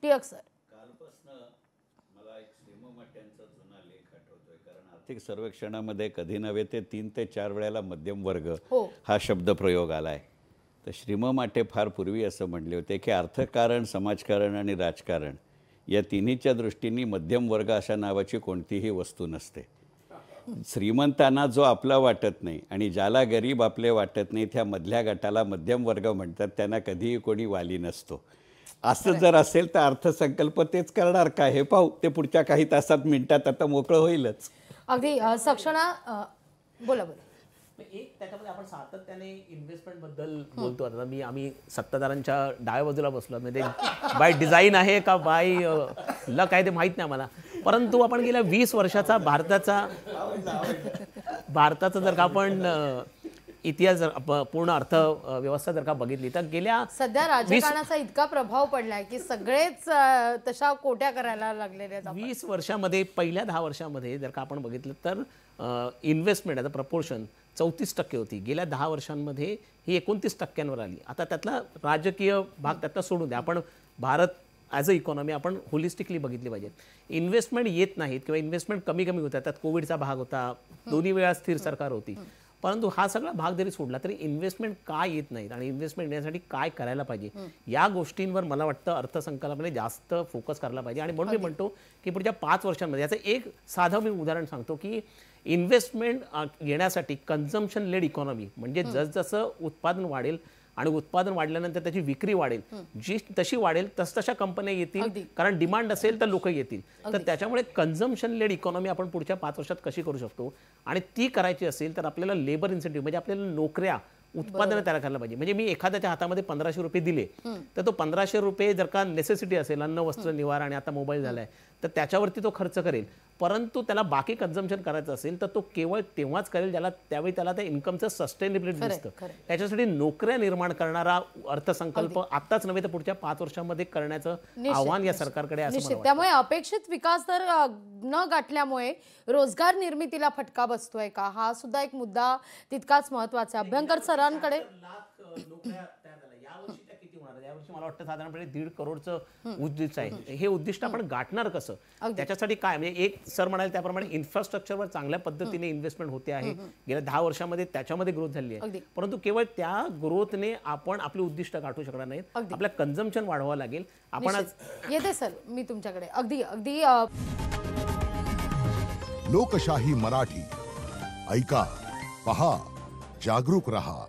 Tilak sir. कालपासून मला एक श्रीममाट्यांचा जुना लेख आठवतोय, कारण आर्थिक सर्वेक्षणामध्ये कधी नव्हे ते 3 ते 4 वेळेला मध्यम वर्ग हा शब्द प्रयोग आलाय. तर श्रीममाटे फार पूर्वी असं म्हणले होते की अर्थकारण, समाजकारण आणि राजकारण या तिन्हीच्या दृष्टीने मध्यम वर्ग अशा नावाची कोणतीही वस्तू नसते. श्रीमंतांना जो आपला वाटत नाही आणि ज्याला गरीब आपले वाटत नाही त्या मधल्या गटाला मध्यम वर्ग म्हणतात. त्यांना कधीही कोणी वाली नसतो. असं जर असेल तर अर्थसंकल्प तेच करणार का हे पाहू. ते पुढच्या काही तासात मिनिटात आता मोकळं होईलच. अगदी सक्षणा बोला बोला. एक त्याच्यामध्ये आपण सातत्याने इन्व्हेस्टमेंट बद्दल बोलतो. आता आम्ही सत्ताधाऱ्यांच्या डाव्या बाजूला बसलो, म्हणजे बाय डिझाईन आहे का बाय लक आहे ते माहीत नाही मला. परंतु आपण गेल्या 20 वर्षाचा भारताचा जर का आपण इतिहास पूर्ण अर्थव्यवस्था जर का बघितली तर गेल्या सध्या राजकारणाचा इतका प्रभाव पडलाय की सगळेच तशा कोट्या करायला लागलेले आहेत. 20 वर्षामध्ये पहिल्या 10 वर्षामध्ये जर का आपण बघितलं तर इन्व्हेस्टमेंट ॲज अ प्रपोर्शन 34% होती. गेल्या 10 वर्षांमध्ये ही 29%वर आली. आता त्यातला राजकीय भाग त्यातला सोडून द्या, आपण भारत ॲज अ इकॉनॉमी आपण होलिस्टिकली बघितली पाहिजे. इन्व्हेस्टमेंट येत नाहीत किंवा इन्व्हेस्टमेंट कमी कमी होतात. त्यात कोविडचा भाग होता, दोन्ही वेळा स्थिर सरकार होती. परंतु हा सगळा भाग जरी सोडला तरी इन्व्हेस्टमेंट का येत नाहीत आणि इन्व्हेस्टमेंट येण्यासाठी काय करायला पाहिजे या गोष्टींवर मला वाटतं अर्थसंकल्पाने जास्त फोकस करायला पाहिजे. आणि म्हणून मी म्हणतो की पुढच्या 5 वर्षांमध्ये याचं एक साधं मी उदाहरण सांगतो की इन्व्हेस्टमेंट येण्यासाठी कन्झम्पशन लेड इकॉनॉमी, म्हणजे जसजसं उत्पादन वाढेल आणि उत्पादन वाढल्यानंतर त्याची विक्री वाढेल, जी तशी वाढेल तसतशा कंपन्या येतील, कारण डिमांड असेल तर लोक येतील. तर त्याच्यामुळे कन्झम्पशन लेड इकॉनॉमी आपण पुढच्या 5 वर्षात कशी करू शकतो आणि ती करायची असेल तर आपल्याला लेबर इन्सेंटिव्ह म्हणजे आपल्याला नोकऱ्या उत्पादन तयार करायला पाहिजे. म्हणजे मी एखाद्याच्या हातामध्ये 1500 रुपये दिले तर तो 1500 रुपये जर का नेसेसिटी असेल, अन्न वस्त्र निवारा आणि आता मोबाईल झालाय, तर त्याच्यावरती तो खर्च करेल. परंतु त्याला बाकी कन्झम्पशन करायचं असेल तर तो केवळ तेव्हाच करेल ज्याला त्यावेळी त्याला त्या इन्कमचं सस्टेनेबिलिटी दिसतं. त्याच्यासाठी नोकऱ्या निर्माण करणारा अर्थसंकल्प आताच नव्हे तर पुढच्या 5 वर्षांमध्ये करण्याचं आव्हान या सरकारकडे आहे. त्यामुळे अपेक्षित विकास दर न गाठल्यामुळे रोजगार निर्मितीला फटका बसतोय का, हा सुद्धा एक मुद्दा तितकाच महत्त्वाचा. अभ्यंकर सरांकडे यावर्षी मला वाटतं साधारणपणे 1.5 करोडचं उद्दिष्ट आहे. हे उद्दिष्ट आपण गाठणार कसं, त्याच्यासाठी काय, म्हणजे एक सर म्हणाले त्याप्रमाणे इन्फ्रास्ट्रक्चरवर चांगल्या पद्धतीने इन्व्हेस्टमेंट होते आहे. गेल्या 10 वर्षांमध्ये त्याच्यामध्ये ग्रोथ झाली आहे. परंतु केवळ त्या ग्रोथने आपण आपली उद्दिष्ट गाठू शकणार नाहीत. आपल्या कन्झम्पशन वाढवावं लागेल. आपण येते सर मी तुमच्याकडे. अगदी अगदी लोकशाही मराठी ऐका, पहा, जागरूक रहा.